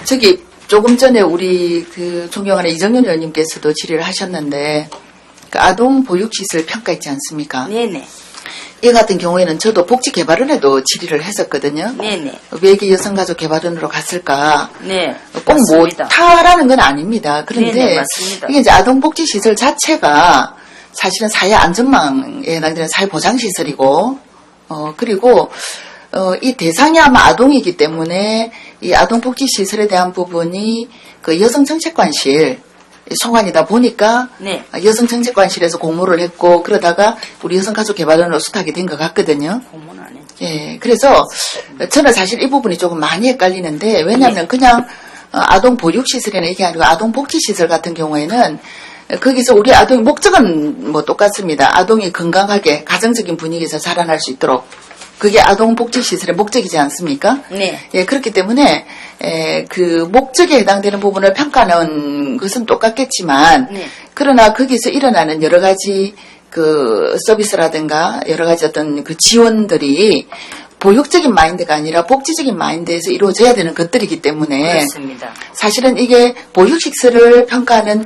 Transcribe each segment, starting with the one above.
저기 조금 전에 우리 그 존경하는 이정현 의원님께서도 질의를 하셨는데 그 아동 보육시설 평가 있지 않습니까? 네네. 이 같은 경우에는 저도 복지개발원에도 질의를 했었거든요. 네네. 왜 이게 여성가족개발원으로 갔을까? 네. 꼭 못하라는 건 아닙니다. 그런데 네네, 맞습니다. 이게 이제 아동복지시설 자체가 사실은 사회안전망에 해당되는 사회보장시설이고, 그리고 이 대상이 아마 아동이기 때문에 이 아동복지시설에 대한 부분이 그 여성정책관실 소관이다 보니까 네. 여성정책관실에서 공모를 했고 그러다가 우리 여성가족개발원으로 수탁이 된 것 같거든요. 공모는 안 했죠. 예, 그래서 저는 사실 이 부분이 조금 많이 헷갈리는데 왜냐하면 그냥 아동보육시설이나 이게 아니고 아동복지시설 같은 경우에는 거기서 우리 아동의 목적은 뭐 똑같습니다. 아동이 건강하게 가정적인 분위기에서 자라날 수 있도록 그게 아동복지시설의 목적이지 않습니까? 네. 예, 그렇기 때문에 그 목적에 해당되는 부분을 평가하는 것은 똑같겠지만 네. 그러나 거기서 일어나는 여러 가지 그 서비스라든가 여러 가지 어떤 그 지원들이 보육적인 마인드가 아니라 복지적인 마인드에서 이루어져야 되는 것들이기 때문에 그렇습니다. 사실은 이게 보육시설을 평가하는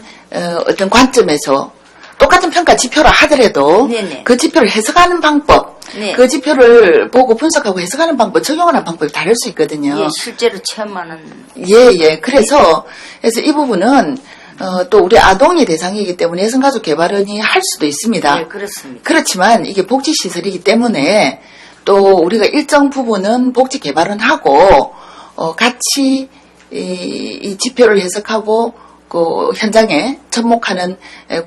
어떤 관점에서 똑같은 평가 지표라 하더라도 네네. 그 지표를 해석하는 방법, 네. 그 지표를 보고 분석하고 해석하는 방법, 적용하는 방법이 다를 수 있거든요. 예, 실제로 체험하는. 예. 그래서 이 부분은 또 우리 아동이 대상이기 때문에 여성가족개발원이 할 수도 있습니다. 네, 그렇습니다. 그렇지만 이게 복지시설이기 때문에 또 우리가 일정 부분은 복지개발원하고 같이 이 지표를 해석하고 그 현장에 접목하는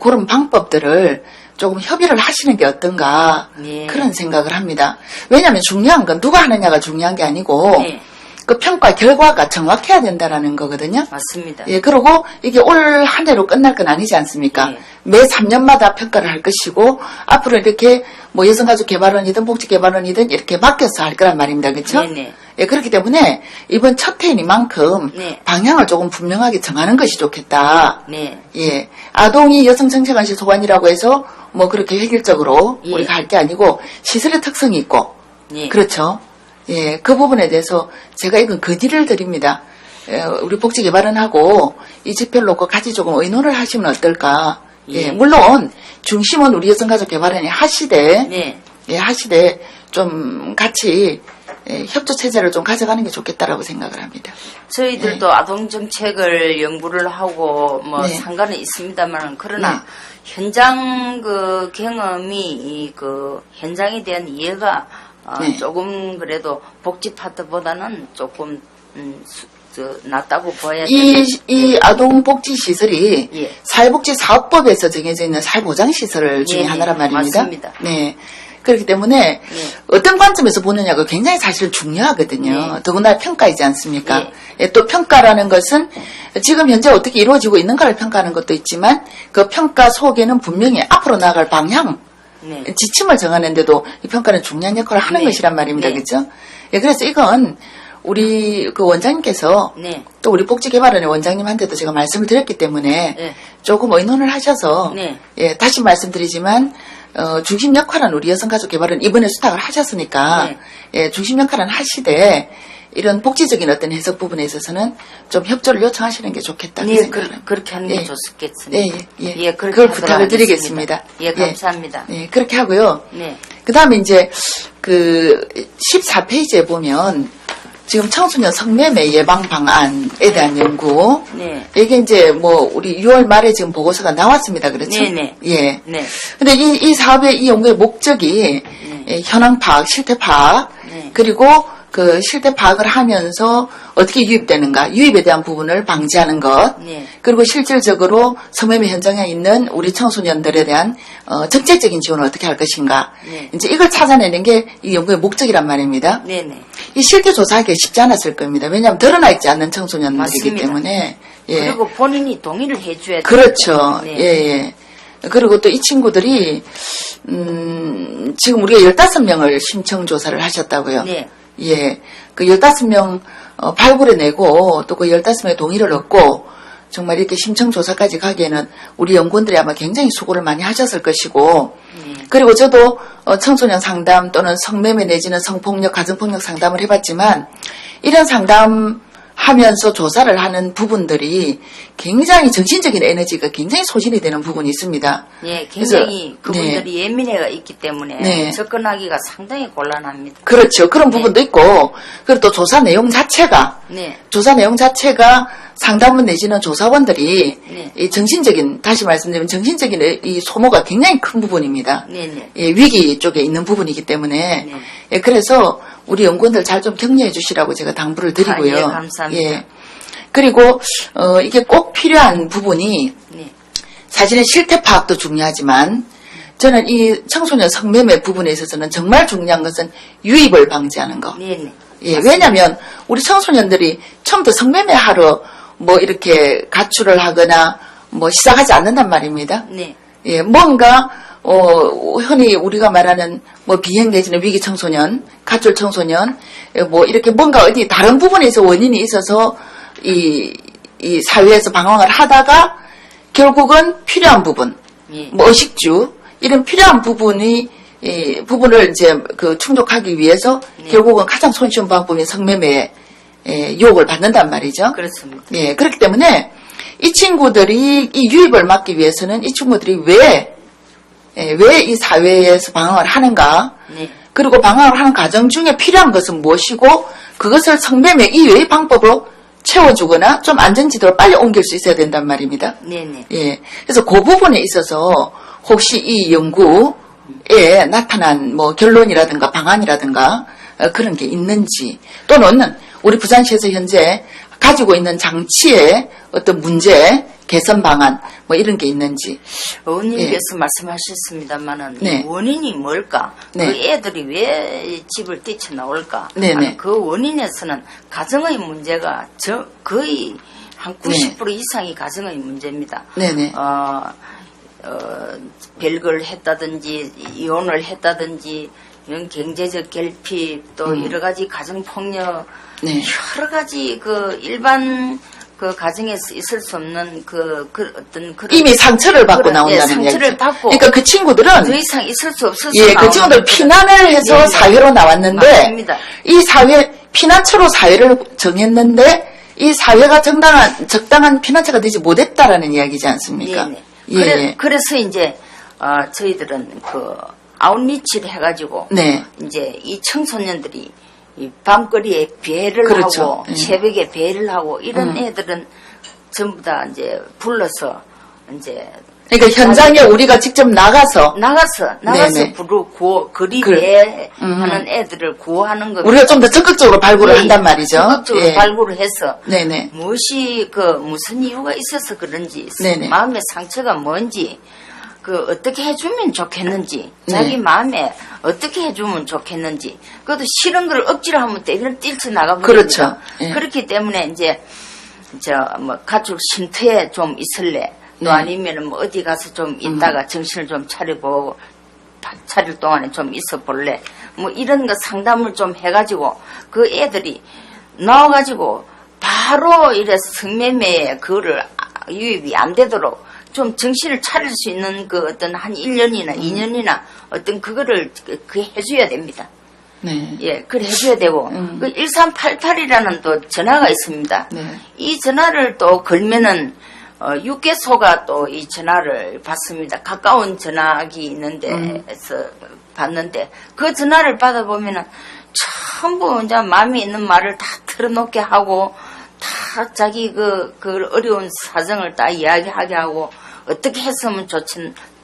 그런 방법들을 조금 협의를 하시는 게 어떤가 예. 그런 생각을 합니다. 왜냐하면 중요한 건 누가 하느냐가 중요한 게 아니고 네. 그 평가 결과가 정확해야 된다라는 거거든요. 맞습니다. 예, 그리고 이게 올 한 해로 끝날 건 아니지 않습니까? 네. 매 3년마다 평가를 할 것이고 앞으로 이렇게 뭐 여성가족개발원이든 복지개발원이든 이렇게 바뀌어서 할 거란 말입니다. 그렇죠? 네네. 예, 그렇기 때문에 이번 첫 해이니만큼 네. 방향을 조금 분명하게 정하는 것이 좋겠다. 네. 예, 아동이 여성정책관실 소관이라고 해서 뭐 그렇게 획일적으로 예. 우리가 할 게 아니고 시설의 특성이 있고 예. 그렇죠. 예, 그 부분에 대해서 제가 이건 건의를 드립니다. 우리 복지개발원하고 이 지표를 놓고 같이 조금 의논을 하시면 어떨까. 예, 예. 물론 중심은 우리 여성가족개발원이 하시되 네. 예, 하시되 좀 같이 협조 체제를 좀 가져가는 게 좋겠다라고 생각을 합니다. 저희들도 아동 정책을 연구를 하고 뭐 네. 상관은 있습니다만 그러나 현장 그 경험이 그 현장에 대한 이해가 네. 조금 그래도 복지 파트보다는 조금 낫다고 봐야 이 아동복지시설이 예. 사회복지사업법에서 정해져 있는 사회보장시설 중에 네, 하나란 말입니다. 맞습니다. 네. 그렇기 때문에 어떤 관점에서 보느냐가 굉장히 사실 중요하거든요. 네. 더구나 평가이지 않습니까? 네. 예, 또 평가라는 것은 지금 현재 어떻게 이루어지고 있는가를 평가하는 것도 있지만 그 평가 속에는 분명히 앞으로 나아갈 방향, 네. 지침을 정하는데도 이 평가는 중요한 역할을 하는 네. 것이란 말입니다. 네. 그렇죠? 예, 그래서 이건 우리 그 원장님께서 네. 또 우리 복지개발원의 원장님한테도 제가 말씀을 드렸기 때문에 네. 조금 의논을 하셔서 네. 예, 다시 말씀드리지만 중심 역할은 우리 여성가족개발원 이번에 수탁을 하셨으니까 네. 예, 중심 역할은 하시되 이런 복지적인 어떤 해석 부분에 있어서는 좀 협조를 요청하시는 게 좋겠다. 네, 그렇게 하는 게 예. 좋겠습니다. 예. 그렇게 그걸 하도록 부탁을 드리겠습니다. 하겠습니다. 예, 감사합니다. 예, 그렇게 하고요. 네. 그 다음에 이제 그 14페이지에 보면 지금 청소년 성매매 예방 방안에 대한 연구. 네. 이게 이제 뭐 우리 6월 말에 지금 보고서가 나왔습니다. 그렇죠? 네네. 예. 네. 근데 이 사업의 이 연구의 목적이 현황 파악, 실태 파악, 네. 그리고 그 실태 파악을 하면서 어떻게 유입되는가, 유입에 대한 부분을 방지하는 것, 네. 그리고 실질적으로 성매매 현장에 있는 우리 청소년들에 대한 정책적인 지원을 어떻게 할 것인가, 네. 이제 이걸 찾아내는 게 이 연구의 목적이란 말입니다. 네네. 이 실태 조사하기가 쉽지 않았을 겁니다. 왜냐하면 드러나 있지 않는 청소년들이기 맞습니다. 때문에. 예. 그리고 본인이 동의를 해줘야 돼요. 그렇죠. 네. 예. 그리고 또 이 친구들이 지금 우리가 15명을 신청 조사를 하셨다고요. 네. 예. 그 15명 발굴해 내고 또 그 15명의 동의를 얻고 정말 이렇게 심청 조사까지 가기에는 우리 연구원들이 아마 굉장히 수고를 많이 하셨을 것이고 그리고 저도 청소년 상담 또는 성매매 내지는 성폭력, 가정폭력 상담을 해봤지만 이런 상담 하면서 조사를 하는 부분들이 굉장히 정신적인 에너지가 굉장히 소진이 되는 부분이 있습니다. 예, 굉장히 그래서, 그분들이 예민해가 있기 때문에 네. 접근하기가 상당히 곤란합니다. 그렇죠. 그런 네. 부분도 있고, 그리고 또 조사 내용 자체가 네. 상담원 내지는 조사원들이 네. 이 정신적인, 다시 말씀드리면 정신적인 이 소모가 굉장히 큰 부분입니다. 네네. 예, 위기 쪽에 있는 부분이기 때문에 네. 예, 그래서 우리 연구원들 잘 좀 격려해 주시라고 제가 당부를 드리고요. 아, 예, 감사합니다. 예. 그리고 이게 꼭 필요한 부분이 네. 사실은 실태 파악도 중요하지만 저는 이 청소년 성매매 부분에 있어서는 정말 중요한 것은 유입을 방지하는 거. 네네. 예, 왜냐하면 우리 청소년들이 처음부터 성매매 하러 뭐 이렇게 가출을 하거나 뭐 시작하지 않는단 말입니다. 네. 예, 뭔가 흔히 우리가 말하는 뭐 비행 내지는 위기 청소년, 가출 청소년, 뭐 이렇게 뭔가 어디 다른 부분에서 원인이 있어서 이 사회에서 방황을 하다가 결국은 필요한 부분, 예. 뭐 의식주 이런 필요한 부분을 이제 그 충족하기 위해서 네. 결국은 가장 손쉬운 방법인 성매매에 유혹을 받는단 말이죠. 그렇습니다. 예, 그렇기 때문에 이 친구들이 이 유입을 막기 위해서는 이 친구들이 왜 이 사회에서 방황을 하는가, 네. 그리고 방황을 하는 과정 중에 필요한 것은 무엇이고, 그것을 성매매 이외의 방법으로 채워주거나 좀 안전지대로 빨리 옮길 수 있어야 된단 말입니다. 네네. 예. 그래서 그 부분에 있어서 혹시 이 연구에 나타난 뭐 결론이라든가 방안이라든가 그런 게 있는지, 또는 우리 부산시에서 현재 가지고 있는 장치의 어떤 문제, 개선 방안, 뭐 이런 게 있는지. 어머님께서 말씀하셨습니다만은 네. 원인이 뭘까? 네. 그 애들이 왜 집을 뛰쳐나올까? 네네. 하는 그 원인에서는 가정의 문제가 거의 한 90% 이상이 가정의 문제입니다. 네네. 별걸 했다든지 이혼을 했다든지 이런 경제적 결핍 또 여러 가지 가정 폭력 네. 여러 가지 그 일반 그 가정에서 있을 수 없는 그 어떤 그런 이미 상처를 받고 그런, 나온다는 상처를 이야기죠. 받고 그러니까 그 친구들은 더 이상 있을 수 없어서 예, 그 나오는 친구들 그런- 피난을 해서 네, 네. 사회로 나왔는데 맞습니다. 이 피난처로 사회를 정했는데 이 사회가 적당한 피난처가 되지 못했다라는 이야기지 않습니까? 네, 예, 예. 그래서 이제 저희들은 그 아웃리치를 해가지고 네. 이제 이 청소년들이 이 밤거리에 배를 그렇죠. 하고 예. 새벽에 배를 하고 이런 애들은 전부 다 이제 불러서 이제 그러니까 현장에 우리가 직접 나가서 네네. 거리 그래. 배 하는 애들을 구호하는 거 우리가 좀 더 적극적으로 발굴을 한단 말이죠. 적극적으로 예. 발굴을 해서 네네. 무슨 이유가 있어서 그런지 네네. 마음의 상처가 뭔지 어떻게 해주면 좋겠는지 네. 자기 마음에 어떻게 해주면 좋겠는지 그것도 싫은 걸 억지로 하면 뛰쳐나가 버립니다. 그렇죠. 예. 그렇기 때문에 이제 가출 쉼터에 좀 있을래 또 네. 아니면은 뭐 어디 가서 좀 있다가 정신을 좀 차려보고 차릴 동안에 좀 있어 볼래 뭐 이런 거 상담을 좀 해가지고 그 애들이 나와가지고 바로 이래 성매매에 그거를 유입이 안 되도록 좀 정신을 차릴 수 있는 그 어떤 한 1년이나 2년이나 어떤 그거를 해줘야 됩니다. 네. 예, 그래 해줘야 되고, 그 1388이라는 또 전화가 있습니다. 네. 이 전화를 또 걸면은, 6개소가 또 이 전화를 받습니다. 가까운 전화기 있는데서 받는데, 그 전화를 받아보면은 전부 이제 마음에 있는 말을 다 털어놓게 하고, 다 자기 그 어려운 사정을 다 이야기하게 하고, 어떻게 했으면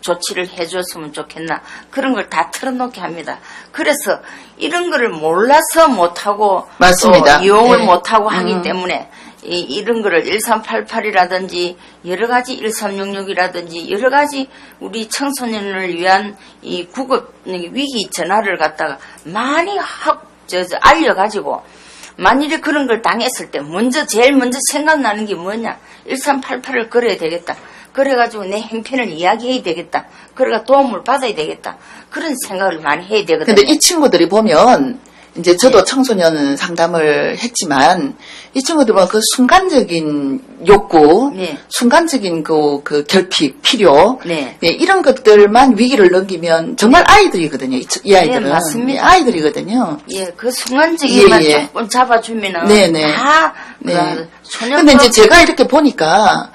조치를 해줬으면 좋겠나 그런 걸 다 털어놓게 합니다. 그래서 이런 거를 몰라서 못하고 맞습니다. 또 이용을 네. 못하고 하기 때문에 이런 거를 1388이라든지 여러 가지 1366이라든지 여러 가지 우리 청소년을 위한 이 구급 위기 전화를 갖다가 많이 알려가지고 만일에 그런 걸 당했을 때 제일 먼저 생각나는 게 뭐냐 1388을 걸어야 되겠다. 그래가지고 내 행편을 이야기해야 되겠다. 그래가 도움을 받아야 되겠다. 그런 생각을 많이 해야 되거든요. 근데 이 친구들이 보면 이제 저도 청소년 상담을 했지만 이 친구들은 그 순간적인 욕구, 순간적인 그 결핍, 필요, 이런 것들만 위기를 넘기면 정말 아이들이거든요. 이 아이들은 맞습니다. 아이들이거든요. 그 순간적인만 조금 잡아주면은 다 근데 이제 제가 이렇게 보니까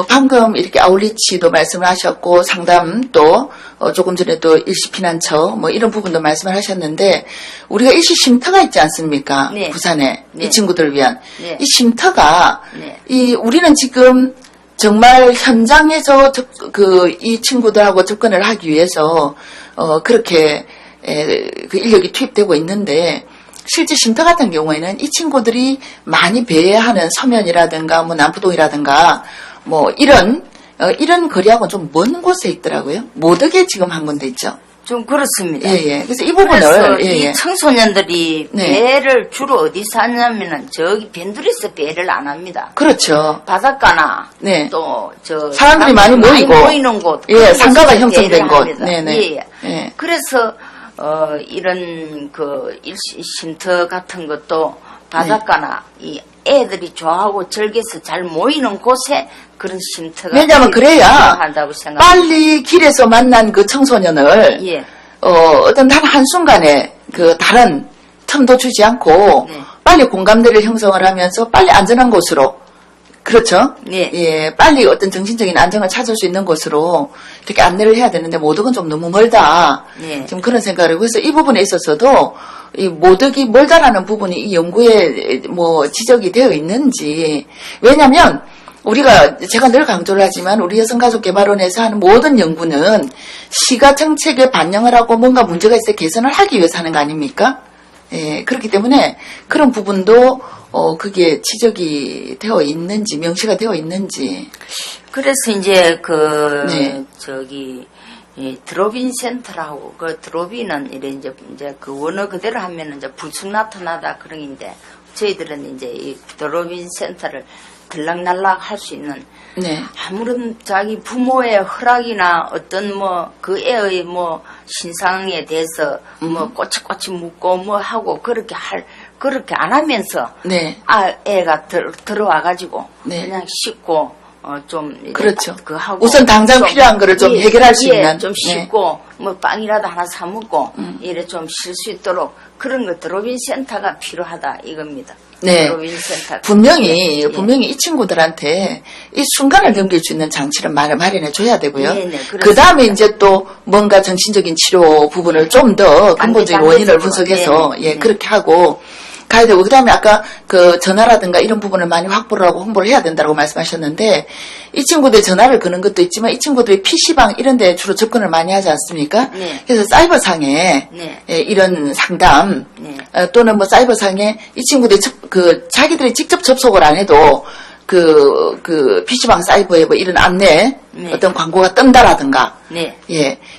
방금 이렇게 아울리치도 말씀을 하셨고, 상담도, 조금 전에 또 일시 피난처, 뭐 이런 부분도 말씀을 하셨는데, 우리가 일시 쉼터가 있지 않습니까? 부산에. 이 친구들을 위한. 이 쉼터가, 우리는 지금 정말 현장에서 이 친구들하고 접근을 하기 위해서, 그렇게, 그 인력이 투입되고 있는데, 실제 쉼터 같은 경우에는 이 친구들이 많이 배회하는 서면이라든가 뭐 남포동이라든가 뭐 이런 거리하고는 좀 먼 곳에 있더라고요. 모덕에 지금 한 군데 있죠. 좀 그렇습니다. 그래서 이 부분을 이 청소년들이 배를 주로 어디서 하냐면은 저기 변두리에서 배를 안 합니다. 그렇죠. 바닷가나 또 사람들이 많이 모이는 곳, 상가가 형성된 곳. 그래서 이런 일시 쉼터 같은 것도 바닷가나 이 애들이 좋아하고 즐겨서 잘 모이는 곳에 그런 쉼터가 왜냐하면 그래야 한다고 생각합니다. 빨리 길에서 만난 그 청소년을 어떤 단 한순간에 그 다른 틈도 주지 않고 빨리 공감대를 형성을 하면서 빨리 안전한 곳으로, 그렇죠? 빨리 어떤 정신적인 안정을 찾을 수 있는 곳으로 이렇게 안내를 해야 되는데 모덕은 좀 너무 멀다. 지금 그런 생각을 하고, 그래서 이 부분에 있어서도 이 모덕이 멀다라는 부분이 이 연구에 뭐 지적이 되어 있는지. 왜냐면 제가 늘 강조를 하지만 우리 여성가족개발원에서 하는 모든 연구는 시가 정책에 반영을 하고 뭔가 문제가 있을 때 개선을 하기 위해서 하는 거 아닙니까? 그렇기 때문에 그런 부분도 그게 지적이 되어 있는지, 명시가 되어 있는지. 그래서 이제 드롭인 센터라고, 드롭인은 이제 그 원어 그대로 하면은 이제 불쑥 나타나다 그런 인데, 저희들은 이제 이 드롭인 센터를 들락날락 할 수 있는, 아무런 자기 부모의 허락이나 어떤 그 애의 신상에 대해서 꼬치꼬치 묻고 하고 그렇게 안 하면서, 애가 들어와가지고, 그냥 씻고, 그렇죠. 하고 우선 당장 필요한 거를 좀 해결할 수 있는. 좀 씻고, 빵이라도 하나 사먹고, 이래 좀 쉴 수 있도록 그런 거 드롭인 센터가 필요하다, 이겁니다. 드롭인 센터. 분명히 이 친구들한테 이 순간을 넘길 수 있는 장치를 마련해 줘야 되고요. 그 다음에 이제 또 뭔가 정신적인 치료 부분을 좀 더 근본적인 원인을 분석해서, 그렇게 하고, 가야 되고, 그 다음에 아까 전화라든가 이런 부분을 많이 확보를 하고 홍보를 해야 된다고 말씀하셨는데, 이 친구들이 전화를 거는 것도 있지만, 이 친구들이 PC방 이런 데 주로 접근을 많이 하지 않습니까? 그래서 사이버상에, 이런 상담, 또는 사이버상에 이 친구들이 자기들이 직접 접속을 안 해도, PC방 사이버에 이런 안내, 어떤 광고가 뜬다라든가,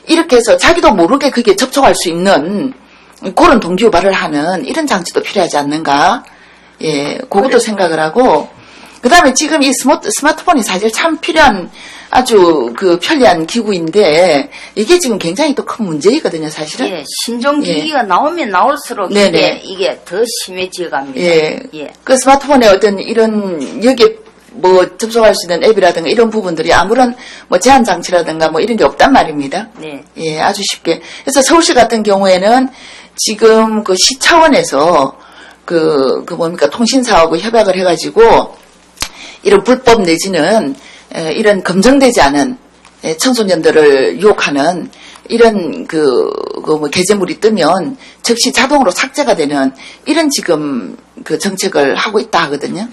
이렇게 해서 자기도 모르게 그게 접촉할 수 있는, 그런 동기유발을 하는 이런 장치도 필요하지 않는가. 그것도 생각을 하고, 그 다음에 지금 이 스마트폰이 사실 참 필요한 아주 편리한 기구인데, 이게 지금 굉장히 또 큰 문제이거든요, 사실은. 신종기기가 나오면 나올수록 이게 더 심해져 갑니다. 그 스마트폰에 어떤 이런, 여기에 접속할 수 있는 앱이라든가 이런 부분들이 아무런 제한 장치라든가 이런 게 없단 말입니다. 아주 쉽게. 그래서 서울시 같은 경우에는 지금 시 차원에서 통신사하고 협약을 해가지고 이런 불법 내지는 이런 검증되지 않은 청소년들을 유혹하는 이런 게재물이 뜨면 즉시 자동으로 삭제가 되는 이런 지금 정책을 하고 있다 하거든요.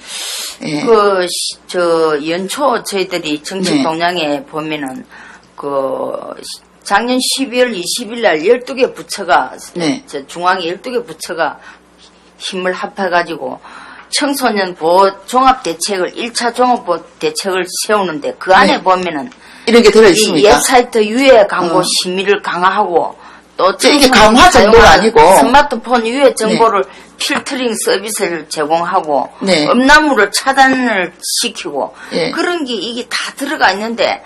연초 저희들이 정책 동향에 보면은 작년 12월 20일 날 12개 부처가, 중앙에 12개 부처가 힘을 합해가지고 청소년 보호 종합대책을, 1차 종합보호 대책을 세우는데 그 안에 보면은 이런 게 들어있습니까? 이 웹사이트 유해 광고 심의를 강화하고 또 이게 강화 정도가 아니고 스마트폰 유해 정보를 필터링 서비스를 제공하고 음란물을 차단을 시키고 그런 게 이게 다 들어가 있는데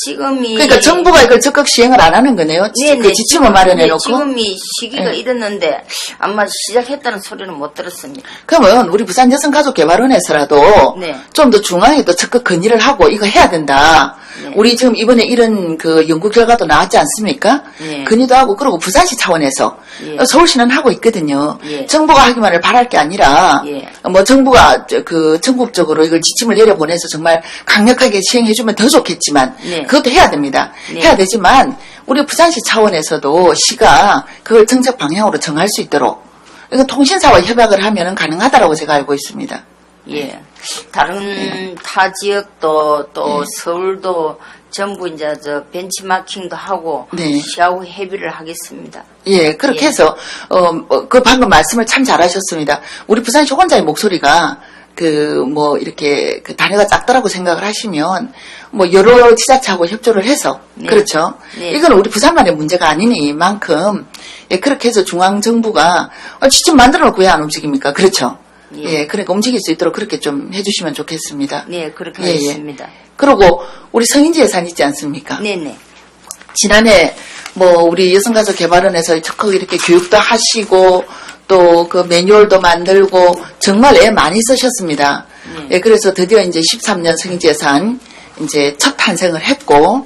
지금이 그러니까 정부가 이걸 적극 시행을 안 하는 거네요. 그 지침을 마련해놓고. 지금이 시기가 네. 이랬는데 아마 시작했다는 소리는 못 들었습니다. 그러면 우리 부산 여성가족개발원에서라도 네. 좀 더 중앙에 또 적극 건의를 하고 이거 해야 된다. 네. 우리 지금 이번에 이런 그 연구 결과도 나왔지 않습니까? 네. 건의도 하고 그리고 부산시 차원에서 예. 서울시는 하고 있거든요. 예. 정부가 하기만을 바랄 게 아니라 예. 뭐 정부가 그 전국적으로 이걸 지침을 내려보내서 정말 강력하게 시행해주면 더 좋겠지만 네. 그것도 해야 됩니다. 네. 해야 되지만 우리 부산시 차원에서도 시가 그걸 정책 방향으로 정할 수 있도록 이거 통신사와 협약을 하면은 가능하다라고 제가 알고 있습니다. 예. 다른 타 지역도 또 서울도 전부 이제 저 벤치마킹도 하고 네. 시하고 협의를 하겠습니다. 예, 그렇게 예. 해서 그 방금 말씀을 참 잘하셨습니다. 우리 부산시 혼자의 목소리가 이렇게 단위가 작다라고 생각을 하시면 여러 지자체하고 협조를 해서 네. 그렇죠. 네. 이건 우리 부산만의 문제가 아니니만큼 그렇게 해서 중앙 정부가 지침 만들어 놓고 왜 안 움직입니까? 그렇죠. 예. 그러니까 움직일 수 있도록 그렇게 좀 해주시면 좋겠습니다. 네, 그렇게 예, 예. 하겠습니다. 그리고 우리 성인지 예산 있지 않습니까? 네네. 지난해 우리 여성가족개발원에서 적극 이렇게 교육도 하시고 또 그 매뉴얼도 만들고 정말 애 많이 쓰셨습니다. 예, 그래서 드디어 이제 13년 성인지 예산 이제 첫 탄생을 했고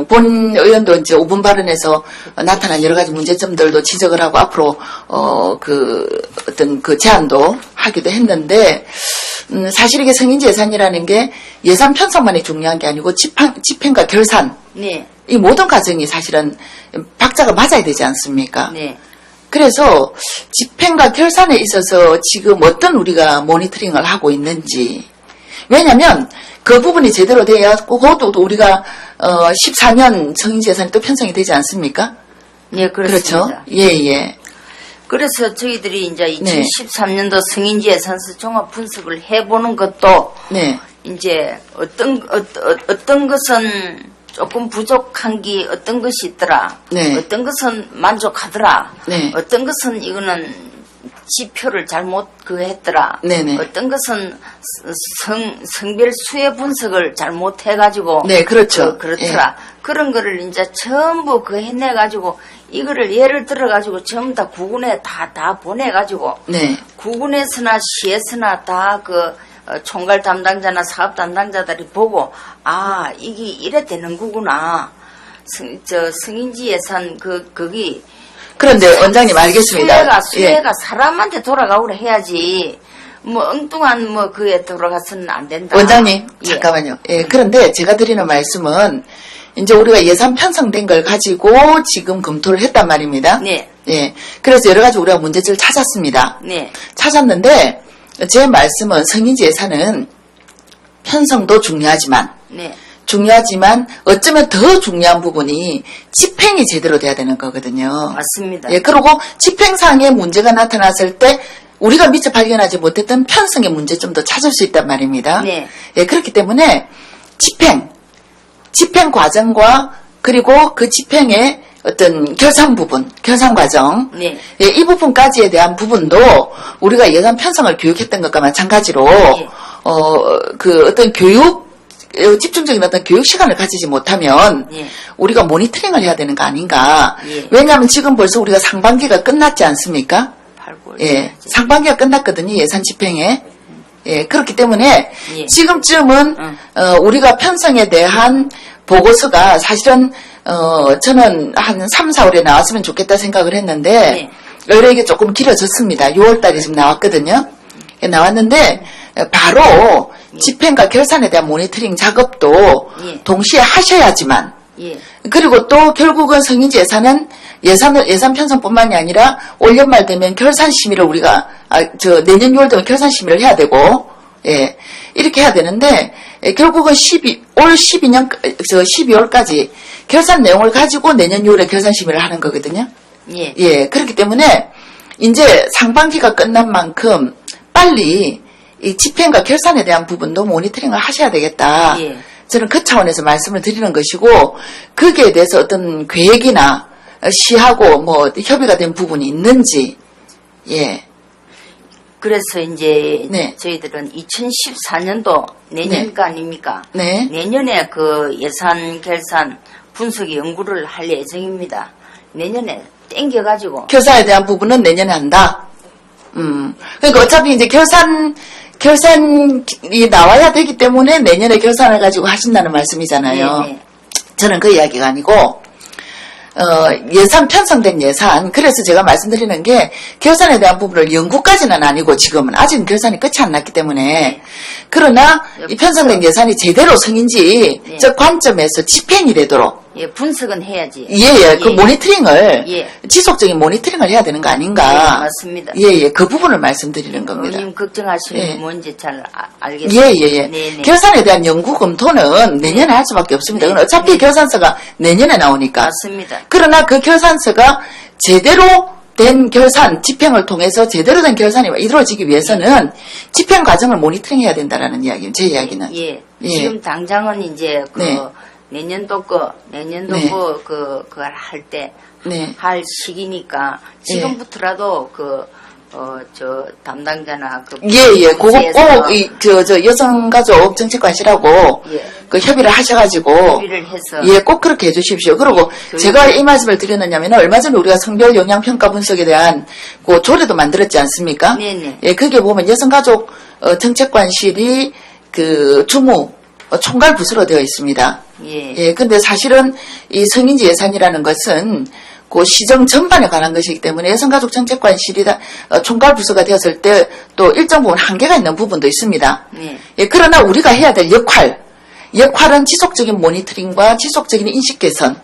본 의원도 이제 5분 발언에서 나타난 여러 가지 문제점들도 지적을 하고 앞으로 어떤 그 제안도 하기도 했는데 사실 이게 성인지 예산이라는 게 예산 편성만이 중요한 게 아니고 집행과 결산 네. 이 모든 과정이 사실은 박자가 맞아야 되지 않습니까? 네. 그래서 집행과 결산에 있어서 지금 어떤 우리가 모니터링을 하고 있는지 왜냐하면 그 부분이 제대로 돼야 그것도 우리가 14년 성인지 예산이 또 편성이 되지 않습니까? 네, 그렇습니다. 그렇죠? 예. 그래서 저희들이 이제 네. 2013년도 성인지 예산서 종합 분석을 해보는 것도 네. 이제 어떤 것은 조금 부족한 게 어떤 것이 있더라. 네. 어떤 것은 만족하더라. 네. 어떤 것은 이거는 지표를 잘못 했더라. 네네. 어떤 것은 성별 수혜 분석을 잘못해가지고. 네, 그렇죠. 그렇더라. 그런 거를 이제 전부 해내가지고 이거를 예를 들어가지고 전부 다 구군에 다 보내가지고. 네. 구군에서나 시에서나 다 총괄 담당자나 사업 담당자들이 보고 이게 이래 되는 거구나. 성인지 예산 거기 그런데 원장님 알겠습니다. 수혜가 사람한테 돌아가고 해야지. 엉뚱한 그에 돌아가서는 안 된다. 원장님 예. 잠깐만요. 예, 그런데 제가 드리는 말씀은 이제 우리가 예산 편성된 걸 가지고 지금 검토를 했단 말입니다. 네. 예. 그래서 여러 가지 우리가 문제점을 찾았습니다. 네. 찾았는데 제 말씀은 성인지 예산은 편성도 중요하지만 네. 어쩌면 더 중요한 부분이 집행이 제대로 돼야 되는 거거든요. 맞습니다. 예, 그리고 집행상의 문제가 나타났을 때 우리가 미처 발견하지 못했던 편성의 문제점도 찾을 수 있단 말입니다. 네. 예, 그렇기 때문에 집행 과정과 그리고 그 집행의 어떤 결산 과정, 네. 예, 이 부분까지에 대한 부분도 우리가 예산 편성을 교육했던 것과 마찬가지로 네. 어떤 집중적인 어떤 교육 시간을 가지지 못하면 예. 우리가 모니터링을 해야 되는 거 아닌가. 예. 왜냐하면 지금 벌써 우리가 상반기가 끝났지 않습니까? 8개월. 예, 상반기가 끝났거든요. 예산 집행에. 예, 그렇기 때문에 예. 지금쯤은 우리가 편성에 대한 보고서가 사실은 저는 한 3, 4월에 나왔으면 좋겠다 생각을 했는데 네. 의뢰 이게 조금 길어졌습니다. 6월 달에 지금 나왔거든요. 예, 나왔는데 바로 집행과 결산에 대한 모니터링 작업도 예. 동시에 하셔야지만 예. 그리고 또 결국은 성인지 예산은 예산 편성뿐만이 아니라 올 연말 되면 결산 심의를 우리가 내년 6월 되면 결산 심의를 해야 되고 예 이렇게 해야 되는데 결국은 올 12월까지 결산 내용을 가지고 내년 6월에 결산 심의를 하는 거거든요. 예. 예 그렇기 때문에 이제 상반기가 끝난 만큼 빨리 이 집행과 결산에 대한 부분도 모니터링을 하셔야 되겠다. 예. 저는 그 차원에서 말씀을 드리는 것이고 거기에 대해서 어떤 계획이나 시하고 협의가 된 부분이 있는지 예 그래서 이제 네. 저희들은 2014년도 내년가 아닙니까? 네. 내년에 그 예산 결산 분석 연구를 할 예정입니다. 내년에 땡겨가지고 결산에 대한 부분은 내년에 한다. 그러니까 어차피 이제 결산이 나와야 되기 때문에 내년에 결산을 가지고 하신다는 말씀이잖아요. 네, 네. 저는 그 이야기가 아니고, 예산 편성된 예산. 그래서 제가 말씀드리는 게 결산에 대한 부분을 연구까지는 아니고 지금은 아직은 결산이 끝이 안 났기 때문에 그러나 이 편성된 예산이 제대로 성인지 네. 저 관점에서 집행이 되도록 예, 분석은 해야지. 그 모니터링을 예. 지속적인 모니터링을 해야 되는 거 아닌가? 예, 맞습니다. 그 부분을 말씀드리는 겁니다. 의원님 걱정하시는 예. 게 뭔지 잘 알겠습니다. 네네. 결산에 대한 연구 검토는 내년에 할 수밖에 없습니다. 네. 그건 어차피 네. 결산서가 내년에 나오니까. 맞습니다. 그러나 그 결산서가 제대로 된 결산, 집행을 통해서 제대로 된 결산이 이루어지기 위해서는 집행 과정을 모니터링해야 된다라는 이야기예요. 제 이야기는. 예. 예. 지금 당장은 이제 그 네. 내년도 네. 그걸 할 때 네. 할 시기니까 지금부터라도 저 담당자나 그거 부서에서 꼭, 저 여성가족 정책관실하고 예. 그 협의를 하셔가지고. 협의를 해서 꼭 그렇게 해주십시오. 그리고 제가 이 말씀을 드렸느냐면 얼마 전에 우리가 성별 영향 평가 분석에 대한 그 조례도 만들었지 않습니까? 네네. 그게 보면 여성가족 정책관실이 그 주무 총괄 부서로 되어 있습니다. 근데 사실은 이 성인지 예산이라는 것은 그 시정 전반에 관한 것이기 때문에 여성가족 정책관실이 총괄 부서가 되었을 때 또 일정 부분 한계가 있는 부분도 있습니다. 그러나 우리가 해야 될 역할은 지속적인 모니터링과 지속적인 인식 개선,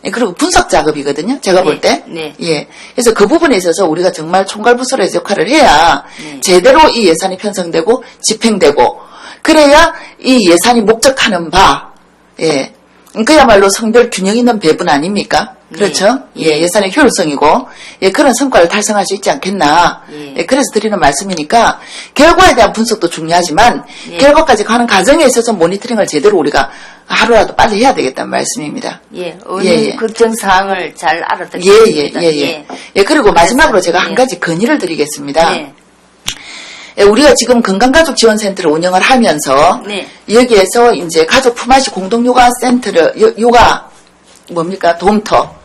그리고 분석 작업이거든요. 제가 볼 때. 그래서 그 부분에 있어서 우리가 정말 총괄 부서로서 역할을 해야 제대로 이 예산이 편성되고 집행되고 그래야 이 예산이 목적하는 바, 그야말로 성별 균형 있는 배분 아닙니까? 그렇죠? 예산의 효율성이고, 그런 성과를 달성할 수 있지 않겠나. 그래서 드리는 말씀이니까, 결과에 대한 분석도 중요하지만, 결과까지 가는 과정에 있어서 모니터링을 제대로 우리가 하루라도 빨리 해야 되겠다는 말씀입니다. 의원님 걱정사항을 잘 알아듣겠습니다. 그리고 마지막으로 제가 한 가지 건의를 드리겠습니다. 우리가 지금 건강가족지원센터를 운영을 하면서 여기에서 이제 가족 품앗이 공동요가 센터를 도움터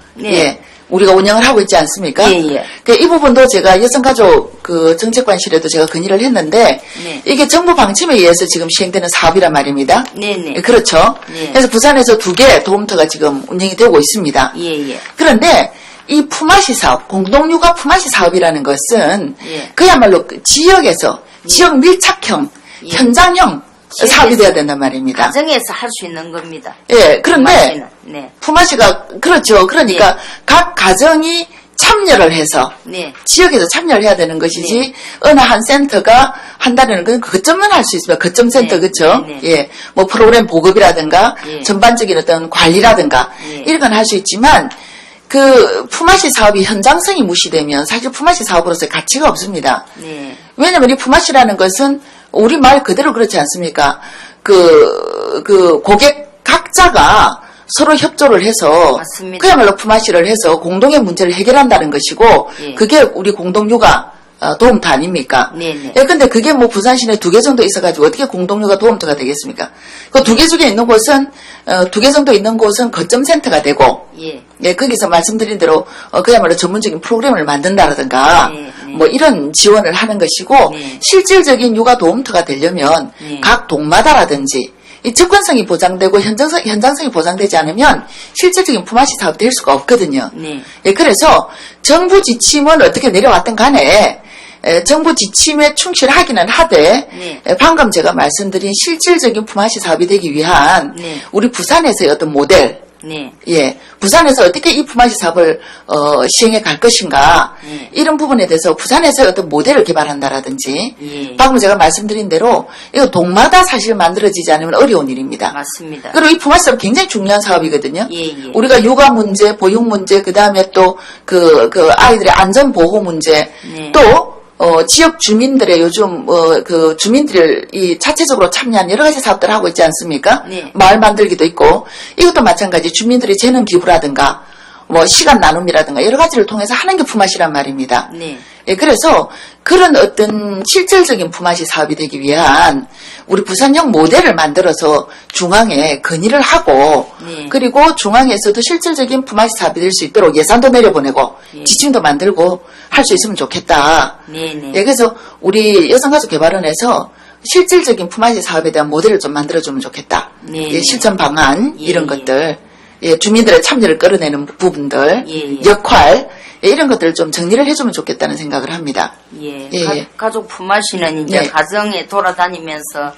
우리가 운영을 하고 있지 않습니까? 이 부분도 제가 여성가족 그 정책관실에도 제가 건의를 했는데 이게 정부 방침에 의해서 지금 시행되는 사업이란 말입니다. 그렇죠. 그래서 부산에서 2개 도움터가 지금 운영이 되고 있습니다. 그런데 이 품앗이 사업, 공동육아 품앗이 사업이라는 것은 그야말로 지역에서 지역 밀착형, 현장형 사업이 되어야 된단 말입니다. 가정에서 할 수 있는 겁니다. 그런데 품앗이가 그렇죠. 그러니까 각 가정이 참여를 해서 지역에서 참여를 해야 되는 것이지 어느 한 센터가 한다는 건 거점만 할 수 있습니다. 거점 센터 그렇죠? 뭐 프로그램 보급이라든가 전반적인 어떤 관리라든가 이런 건 할 수 있지만 그 품앗이 사업이 현장성이 무시되면 사실 품앗이 사업으로서의 가치가 없습니다. 왜냐하면 이 품앗이라는 것은 우리 말 그대로 그렇지 않습니까? 그 고객 각자가 서로 협조를 해서 맞습니다. 그야말로 품앗이를 해서 공동의 문제를 해결한다는 것이고 그게 우리 공동육아 도움터 아닙니까? 근데 그게 뭐 부산시내 2개 정도 있어가지고 어떻게 공동육아 도움터가 되겠습니까? 그 2개 중에 있는 곳은 2개 정도 있는 곳은 거점센터가 되고 거기서 말씀드린 대로 그야말로 전문적인 프로그램을 만든다라든가 뭐 이런 지원을 하는 것이고 실질적인 육아 도움터가 되려면 각 동마다라든지 이 접근성이 보장되고 현장성이 보장되지 않으면 실질적인 품앗이 사업이 될 수가 없거든요. 그래서 정부 지침은 어떻게 내려왔든 간에 정부 지침에 충실하기는 하되 방금 제가 말씀드린 실질적인 품앗이 사업이 되기 위한 우리 부산에서의 어떤 모델 부산에서 어떻게 이 품앗이 사업을 시행해 갈 것인가 이런 부분에 대해서 부산에서 어떤 모델을 개발한다라든지 방금 제가 말씀드린 대로 이거 동마다 사실 만들어지지 않으면 어려운 일입니다. 맞습니다. 그리고 이 품앗이 사업 굉장히 중요한 사업이거든요. 우리가 육아 문제, 보육 문제, 그 다음에 또 그 아이들의 안전 보호 문제 또 지역 주민들의 요즘 그 주민들이 이 자체적으로 참여한 여러 가지 사업들을 하고 있지 않습니까? 마을 만들기도 있고 이것도 마찬가지 주민들이 재능 기부라든가 뭐 시간 나눔이라든가 여러 가지를 통해서 하는 게 품앗이란 말입니다. 예, 그래서 그런 어떤 실질적인 품앗이 사업이 되기 위한 우리 부산형 모델을 만들어서 중앙에 건의를 하고 네. 그리고 중앙에서도 실질적인 품앗이 사업이 될 수 있도록 예산도 내려보내고 네. 지침도 만들고 할 수 있으면 좋겠다. 네네. 예, 그래서 우리 여성가족개발원에서 실질적인 품앗이 사업에 대한 모델을 좀 만들어주면 좋겠다. 네. 예, 실천 방안 예, 이런 예. 것들, 예, 주민들의 참여를 끌어내는 부분들, 예, 예. 역할 예, 이런 것들을 좀 정리를 해주면 좋겠다는 생각을 합니다. 예. 예, 예. 가족 품앗이는 이제 네. 가정에 돌아다니면서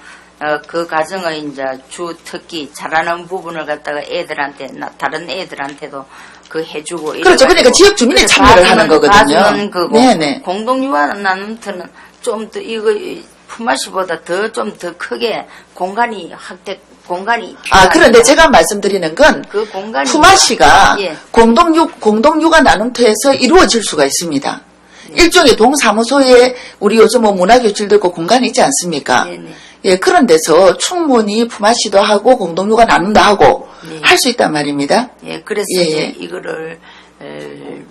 그 가정의 이제 주 특기 잘하는 부분을 갖다가 애들한테 다른 애들한테도 그 해주고 그렇죠. 그러니까 지역 주민의 참여를 하는 거거든요. 봐주는 거고 네네. 공동육아 나눔터는 좀 더 이거 품앗이보다 좀 더 크게 공간이 공간이 아, 그런데 필요합니다. 제가 말씀드리는 건 그 공간이 품앗이가 예. 공동육아 나눔터에서 이루어질 수가 있습니다. 일종의 동사무소에 우리 요즘 뭐 문화교실도 있고 공간이 있지 않습니까? 네네. 예, 그런 데서 충분히 품앗이도 하고 공동육아 나눔도 하고 네. 할 수 있단 말입니다. 예, 그래서 예, 이제 예. 이거를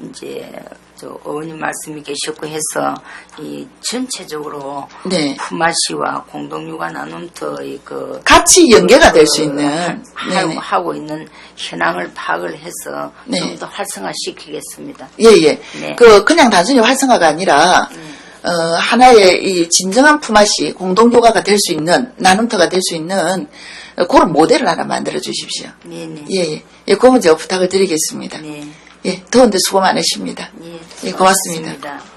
이제 저 어머님 말씀이 계셨고 해서 이 전체적으로 네. 품앗이와 공동육아 나눔터의 그 같이 연계가 될 수 있는 네네. 하고 있는 현황을 파악을 해서 네. 좀 더 활성화시키겠습니다. 예, 예. 네. 그냥 단순히 활성화가 아니라 하나의 이 진정한 품앗이 공동육아가 될 수 있는 나눔터가 될 수 있는 그런 모델을 하나 만들어 주십시오. 네네. 예, 예. 예, 그건 제가 부탁을 드리겠습니다. 네. 예, 더운데 수고 많으십니다. 예, 예, 고맙습니다. 고맙습니다.